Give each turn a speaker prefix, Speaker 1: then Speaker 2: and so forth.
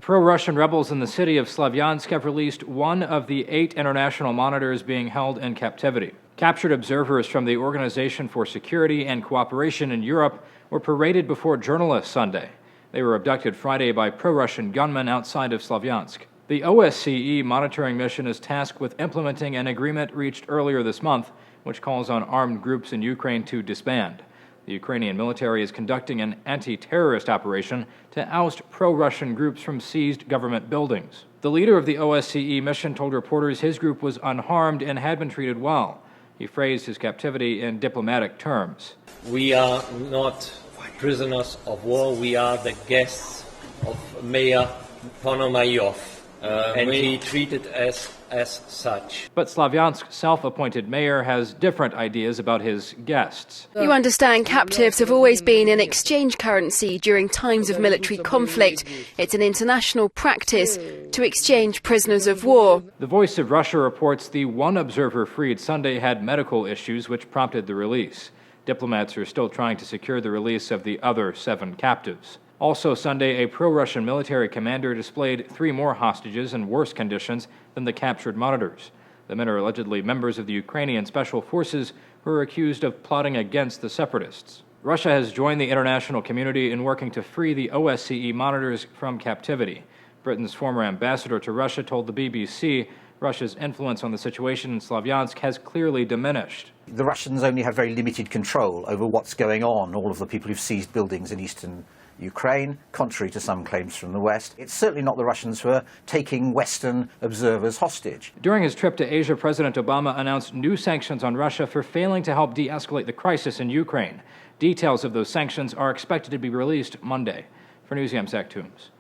Speaker 1: Pro-Russian rebels in the city of Slaviansk have released one of the 8 international monitors being held in captivity. Captured observers from the Organization for Security and Cooperation in Europe were paraded before journalists Sunday. They were abducted Friday by pro-Russian gunmen outside of Slaviansk. The OSCE monitoring mission is tasked with implementing an agreement reached earlier this month, which calls on armed groups in Ukraine to disband. The Ukrainian military is conducting an anti-terrorist operation to oust pro-Russian groups from seized government buildings. The leader of the OSCE mission told reporters his group was unharmed and had been treated well. He phrased his captivity in diplomatic terms.
Speaker 2: We are not prisoners of war, we are the guests of Mayor Ponomaryov, and he treated us as such.
Speaker 1: But Slaviansk's self-appointed mayor has different ideas about his guests.
Speaker 3: You understand, captives have always been an exchange currency during times of military conflict. It's an international practice to exchange prisoners of war.
Speaker 1: The Voice of Russia reports the one observer freed Sunday had medical issues which prompted the release. Diplomats are still trying to secure the release of the other 7 captives. Also Sunday, a pro-Russian military commander displayed 3 more hostages in worse conditions than the captured monitors. The men are allegedly members of the Ukrainian special forces who are accused of plotting against the separatists. Russia has joined the international community in working to free the OSCE monitors from captivity. Britain's former ambassador to Russia told the BBC Russia's influence on the situation in Slaviansk has clearly diminished.
Speaker 4: The Russians only have very limited control over what's going on, all of the people who've seized buildings in eastern Ukraine, contrary to some claims from the West. It's certainly not the Russians who are taking Western observers hostage.
Speaker 1: During his trip to Asia, President Obama announced new sanctions on Russia for failing to help de-escalate the crisis in Ukraine. Details of those sanctions are expected to be released Monday. For News, I'm Zach Toombs.